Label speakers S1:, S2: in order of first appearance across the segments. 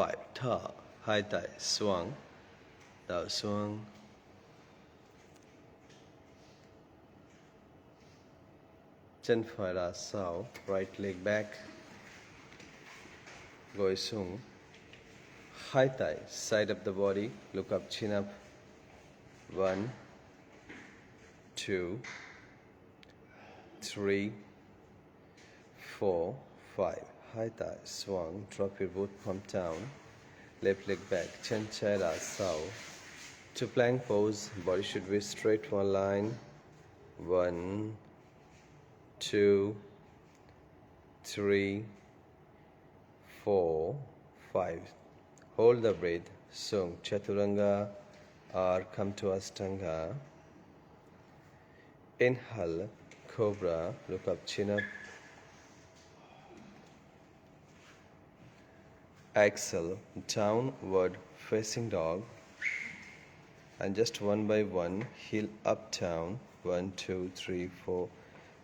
S1: 5. Ta, high thigh, swung, down, swung. Chân phải ra sau, right leg back, goi sung. High thigh, side of the body, look up, chin up. 1, 2, 3, 4, 5. High thigh, swung, drop your both palm down. Left leg back, chin chaira sau. To plank pose, body should be straight one line. 1, 2, 3, 4, 5. Hold the breath. Sung Chaturanga or come to Ashtanga. Inhale, Cobra, look up, chin up. Exhale, downward facing dog. And just one by one, heel up, down. 1, 2, 3, 4,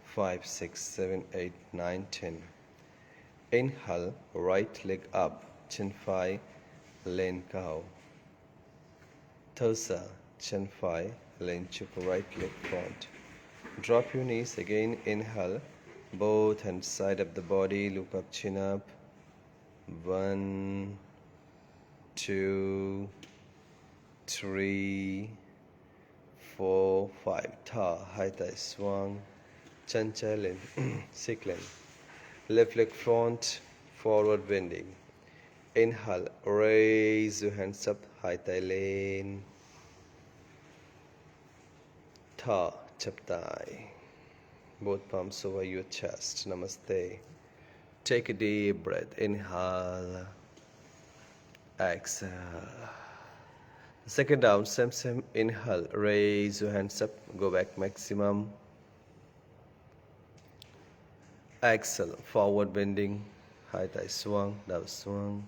S1: 5, 6, 7, 8, 9, 10. Inhale, right leg up, chin phi, lane cow. Thirsa, chin phi, lane chuk, right leg front. Drop your knees again, inhale, both hands side of the body, look up, chin up. 1, 2, 3, 4, 5. Ta, high thigh, swung. Chanchalin, Siklin. Left leg front, forward bending. Inhale, raise your hands up, high thigh lane. Ta, chaptai. Both palms over your chest. Namaste. Take a deep breath. Inhale. Exhale. Second down, same. Inhale, raise your hands up, go back maximum. Exhale, forward bending, high thigh swung, down swung.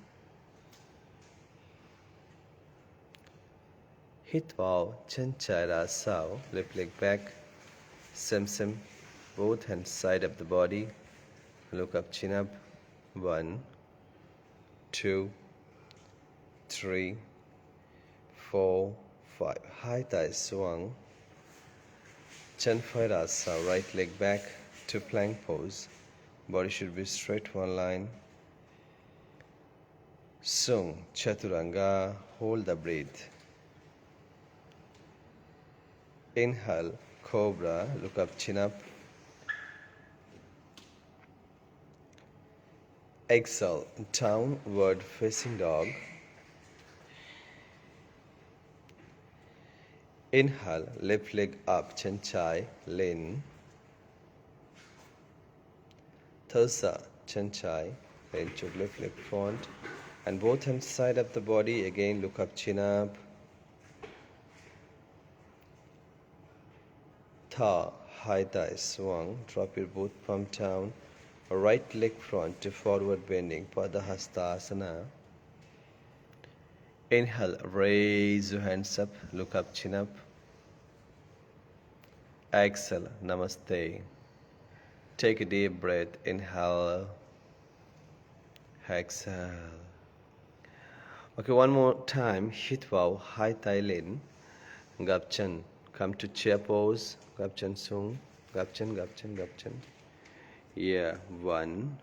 S1: Hit bow, chin chaira sao, left leg back, same. Both hands side of the body, look up, chin up. 1, 2, 3, 4, 5. High thigh swung. Chin phi sao, right leg back to plank pose. Body should be straight one line. Sung Chaturanga, hold the breath. Inhale, Cobra, look up, chin up. Exhale, downward facing dog. Inhale, left leg up, chin chai, lane. Thirsa, chin chai, lane chuk, left leg front. And both hands side of the body, again look up, chin up. Ta, high thigh swung, drop your both palm down. Right leg front to forward bending, Padahastasana. Inhale, raise your hands up, look up, chin up. Exhale, Namaste. Take a deep breath, inhale, exhale. Okay, one more time, hit bow, high thigh lane, Gapchan. Come to chair pose, Gapchan sung, Gapchan. Yeah, 1,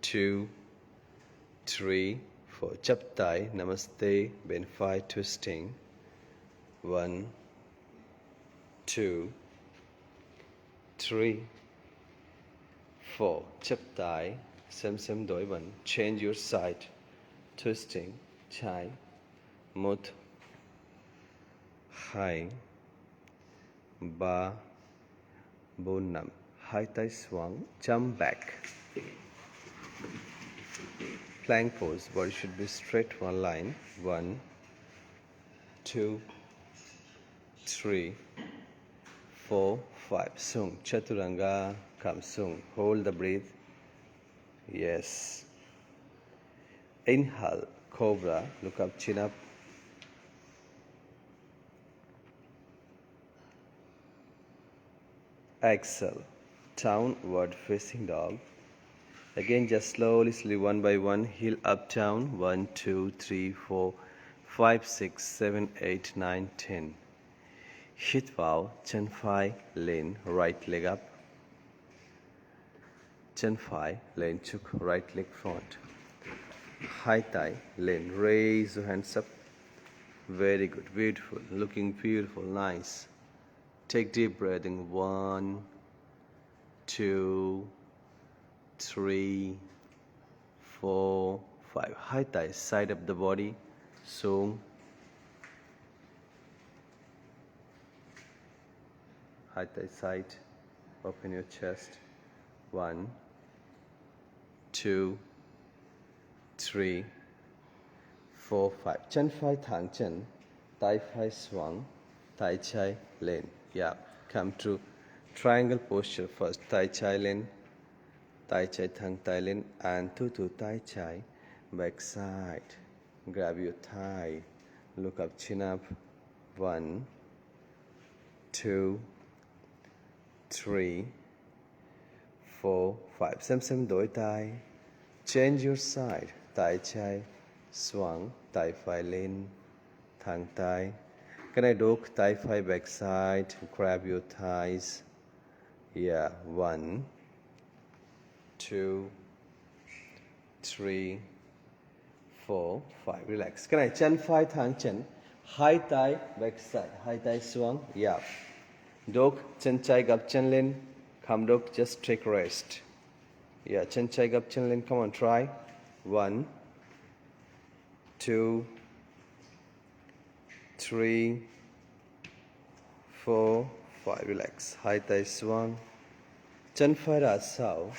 S1: 2, 3, 4. Chaptai, Namaste, bend 5, twisting. 1, 2, 3, 4. Chaptai, same doi one. Change your side, twisting, chai, mut, hai, ba, bonam. High thigh swung, jump back. Plank pose, body should be straight one line. 1, 2, 3, 4, 5. Sung, Chaturanga, come sung. Hold the breath. Yes. Inhale, Cobra, look up, chin up. Exhale, downward facing dog. Again, just slowly, one by one, heel up, down. 1, 2, 3, 4, 5, 6, 7, 8, 9, 10. Hit bow, chin phi, lean, right leg up. Chin phi, lean, chuk, right leg front. High thigh, lean, raise your hands up. Very good, beautiful, looking beautiful, nice. Take deep breathing. 1, 2, 3, 4, 5. High thigh, side of the body. So, high thigh side. Open your chest. 1, 2, 3, 4, 5. Chin phi thang chin. Thigh phi swung. Thigh chai lean. Yeah, come to triangle posture first. Thigh chai lean. Tai chai thang tai lin, and to tai chai, back side. Grab your thigh, look up, chin up. 1, 2, 3, 4, 5. Same doi tai. Change your side. Tai chai, swung, tai phi lin, thang tai. Can I dok tai phi back side? Grab your thighs. Yeah, 1, 2, 3, 4, 5. Relax. Can I chin phi thang chin? High thigh back side. High thigh swung. Yeah. Dok chin chai gap chin lin. Come dok, just take rest. Yeah, chin chai gap chin lin. Come on, try. 1, 2, 3, 4, 5. Relax. High thigh swung. Chin phi ra sao.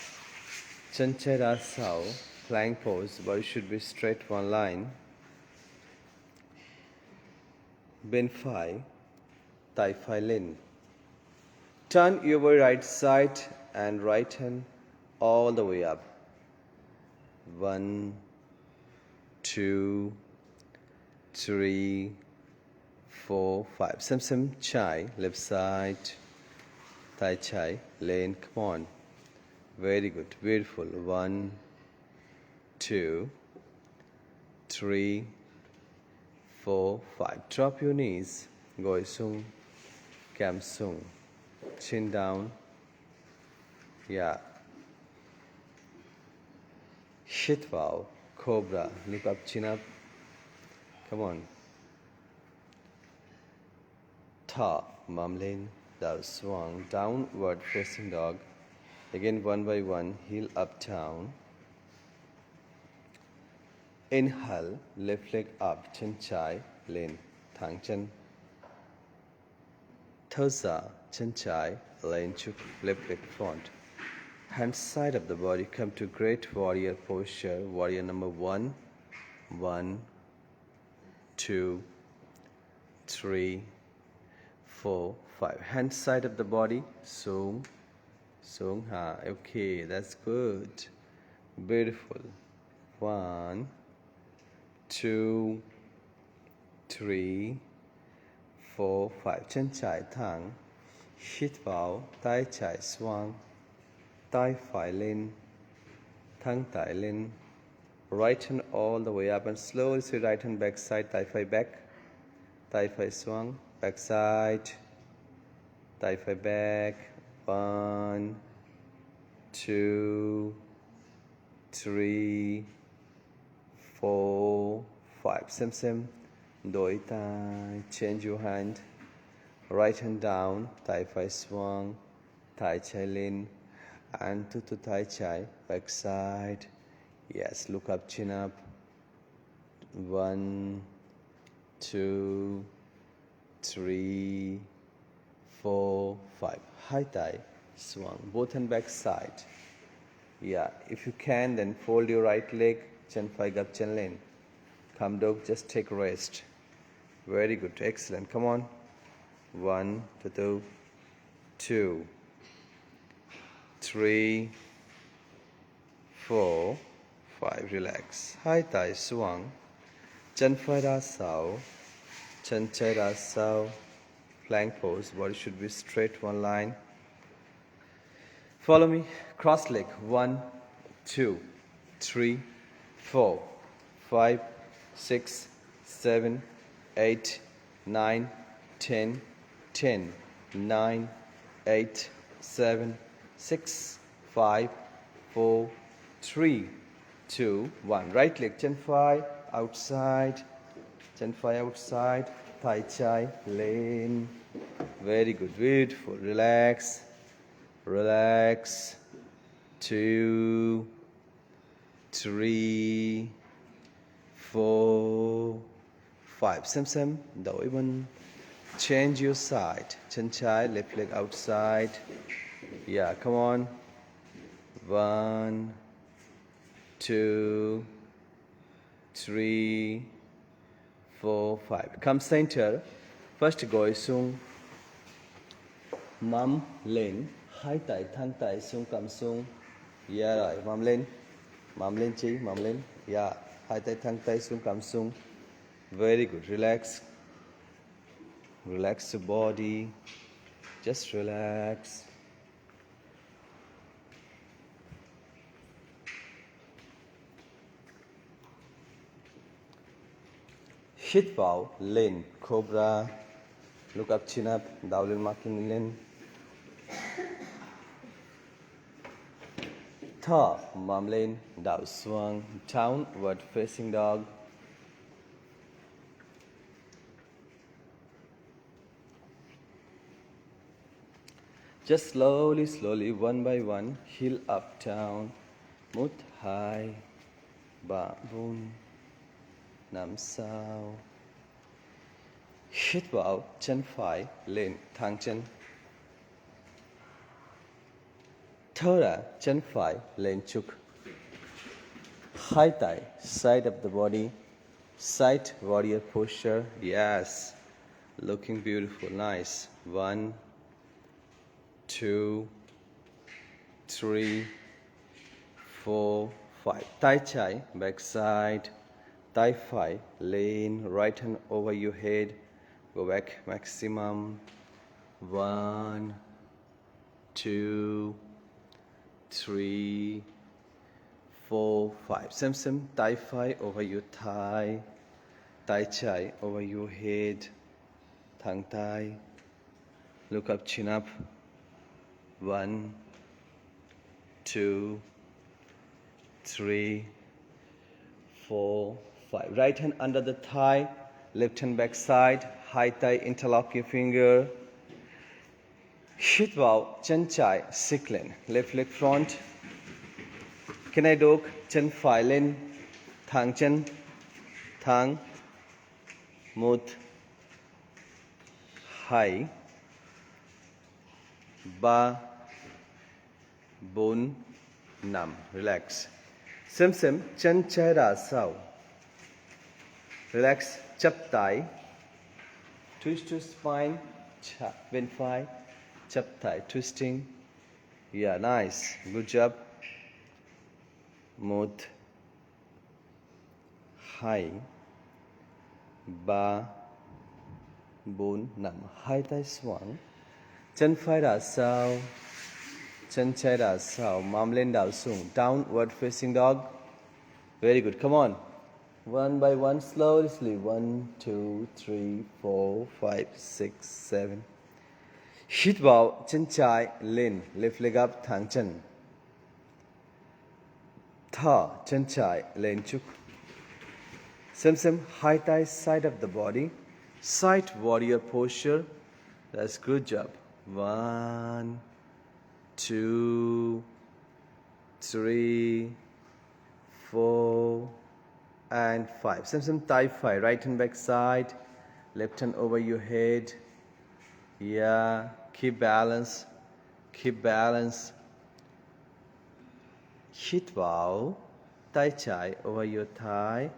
S1: Chin chai ra sao. Plank pose. Body should be straight, one line. Bin phi. Thigh phi lin. Turn your right side and right hand all the way up. 1, 2, 3, 4, 5. Sim chai. Left side. Tai chai. Lane. Come on. Very good. Beautiful. 1, 2, 3, 4, 5. Drop your knees. Goi sung. Cam sung. Chin down. Yeah. Shit bow. Cobra. Look up, chin up. Come on. Ta. Mumlin. Down swung. Downward facing dog. Again, one by one. Heel up, down. Inhale. Left leg up. Chin chai. Lean. Thang chin. Thosa. Chin chai. Lean chuk. Left leg front. Hand side of the body. Come to great warrior posture. Warrior number 1. 1, 2, 3, 4, 5. Hand side of the body. Sung. Sung. Ha. Okay, that's good. Beautiful. 1, 2, 3, 4, 5. Chin chai thang. Hit bow. Tai chai swung. Tai phi lin. Thang tai lin. Right hand all the way up and slowly see right hand back side. Tai phi back. Tai phi swung. Back side. Tai phi back. 1, 2, 3, 4, 5. Same. Doi tai. Change your hand. Right hand down. Tai phi swung. Tai chai lin. And to tai chai. Back side. Yes. Look up, chin up. 1, 2, 3, 4, 5. High thigh swung. Both hand back side. Yeah. If you can, then fold your right leg. Chin phi gap chin lin. Come dog, just take rest. Very good. Excellent. Come on. 1, 2, 3, 4, 5. Relax. High thigh swung. Chin phi ra sao. Chin chai ra sao. Plank pose. Body should be straight, one line. Follow me. Cross leg. 1, 2, 3, 4, 5, 6, 7, 8, 9, 10, 10, 9, 8, 7, 6, 5, 4, 3, 2, 1. Right leg, chin phi, outside, thigh chai, lean. Very good, beautiful. Relax, relax. 2, 3, 4, 5. Same. Đổi bên. Change your side. Chân trái, left leg outside. Yeah, come on. 1, 2, 3, 4, 5. Come center. First gối xuống. Mắm lên. Hai tay, thang tay xuống, cầm xuống. Yeah, rồi, mắm lên chi, mắm lên. Yeah, hai tay thang tay xuống, cầm xuống. Very good. Relax. Relax your body. Just relax. Hít vào, lên, cobra. Look up, chin up, down lên, marking lên. Thở, mắm lên, đảo xuống, downward facing dog. Just slowly, one by one, heel up, down, mút high, ba bun, nằm sau. Hít vào, chân phải, lên, thẳng chân. Thở ra, chân phải, lên chúc. Hai tay, side of the body, side warrior posture, yes. Looking beautiful, nice. 1, 2, 3, 4, 5. Tai chai, back side. Thigh phải, lean, right hand over your head. Go back maximum. 1, 2, 3, 4, 5. Same. Thigh phải over your thigh. Thigh chai over your head. Thang thigh. Look up, chin up. 1, 2, 3, 4, 5. Right hand under the thigh, left hand back side, high thigh, interlock your finger. Hít vào, chân trái, xích lên, left leg front. Kinai đốt, chân phải lên, thẳng chân, thẳng, 1, 2, 3, 4, 5. Relax. Same, chân trái ra sau. Relax, chắp tay. Twist your spine, bên phải, chắp tay, twisting. Yeah, nice. Good job. 1, 2, 3, 4, 5. Hai tay xoắn. Chân phải ra sau. Chân trái ra sau. Mắm lên đảo xuống. Downward facing dog. Very good. Come on. One by one, slowly. 1, 2, 3, 4, 5, 6, 7. Hít vào, chân trái lên, left leg up, thẳng chân. Thở, chân trái lên chúc. Same, hai tay side of the body, side warrior posture. That's good job. 1, 2, 3, 4, and 5. Same, thigh phải, right hand back side, left hand over your head. Yeah, keep balance. Hít vào, tay trái over your thigh,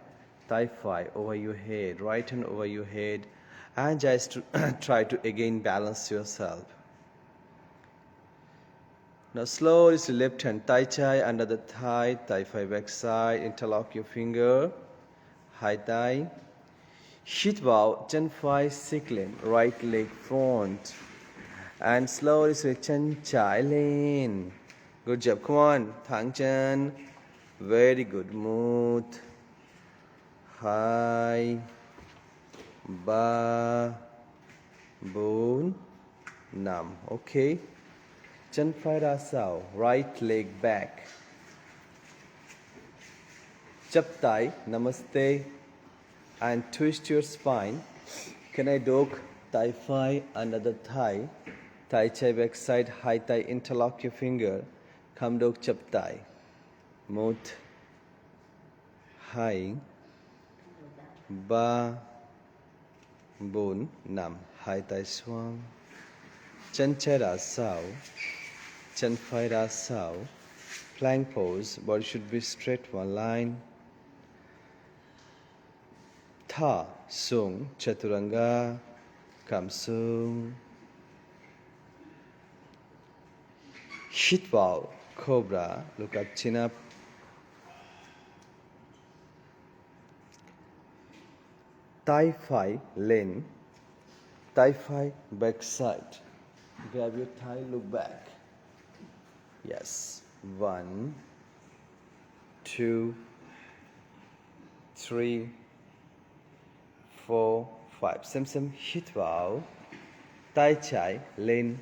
S1: thigh phải over your head, right hand over your head, and just to try to again balance yourself. Now slowly left hand, thigh chai under the thigh, thigh phải back side, interlock your finger, high thigh. Hít vào, chân phải xích lên, right leg front, and slowly chân trái lên. Good job, come on, thẳng chân, Very good. Mut, hai, ba, bun, nam. Okay. Chân phai ra sau. Right leg back. Chap thigh, namaste, and twist your spine. Kanai dog, thigh phi, another thigh. Thigh chai back side, high thigh, interlock your finger. Come dog, chap thigh. Mut, hai, ba, bun, nam. High thigh swam. Chân chai ra sau. Chân phai ra sau. Plank pose. Body should be straight, one line. Tha, sung, chaturanga, come sung. Hit bow, cobra, look up, chin up. Thigh phi, lean. Thigh phi, back side. Grab your thigh, look back. Yes. 1, 2, 3, 4, 5. Sim, hit bow. Thigh chai, lean.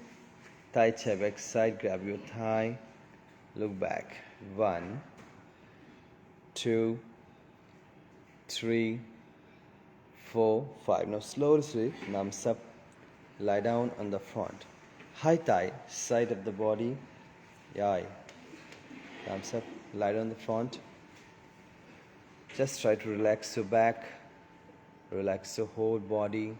S1: Thigh chai back side, grab your thigh, look back. 1, 2, 3, 4, 5. Now slowly, thumbs up, lie down on the front. High thigh, side of the body. Yai. Thumbs up, lie down on the front. Just try to relax your back, relax your whole body,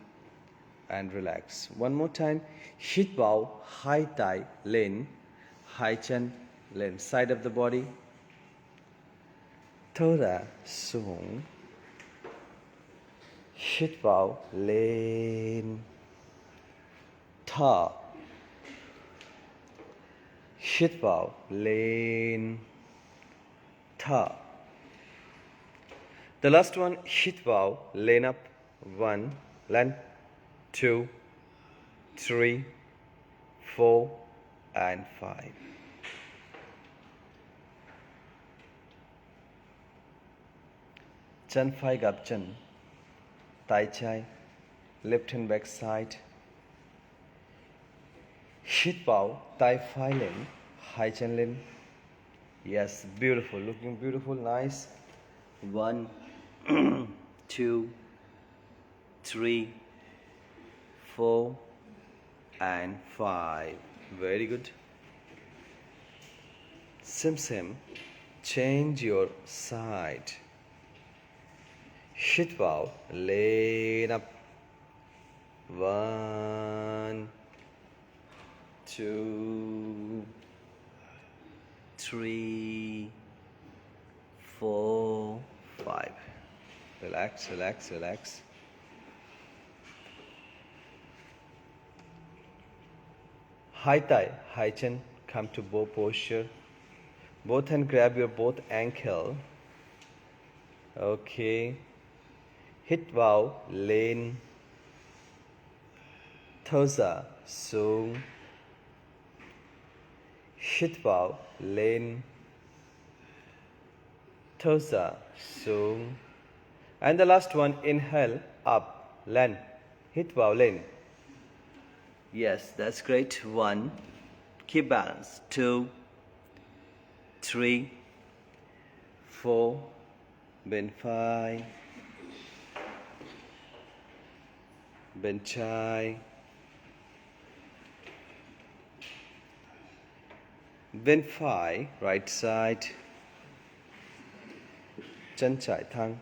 S1: and relax. One more time. Hit bow, high thigh, lean, high chin, lean, side of the body. Toda, sung. Hit bow, lean. Ta. Hit bow, lean. Ta. The last one, hit bow, lean up. 1, land. 2, 3, 4, and 5. Chan phai gap chan. Tai chai. Left hand back side. Hit bow. Tai phi lean. High chan lean. Yes, beautiful. Looking beautiful. Nice. 1, 2, 3, 4, and 5. Very good. Sim, change your side. Hit bow, lean up. 1, 2, 3, 4, 5. Relax, relax, relax. High thigh, high chin, come to bow posture. Both hand grab your both ankle. Okay. Hit bow, lean. Thosa, sung. Hit bow, lean. Thosa, sung. And the last one, inhale, up, land. Hit bow, lean. Yes, that's great. 1, keep balance. 2, 3, 4, bend 5, bend chai, bend 5, right side, chân chai thang,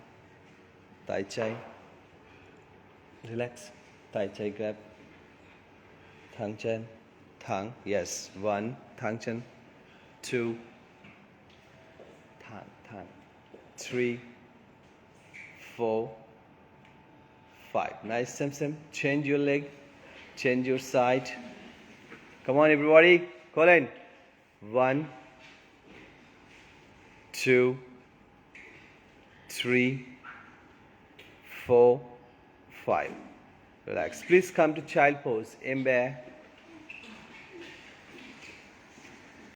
S1: tai chai, relax, tai chai grab. Thang chân, thang, yes. 1, thang chân. 2, thang. 3, 4, 5. Nice, sim. Change your leg, change your side. Come on, everybody, call in. 1, 2, 3, 4, 5. Relax. Please come to child pose. Aim bear.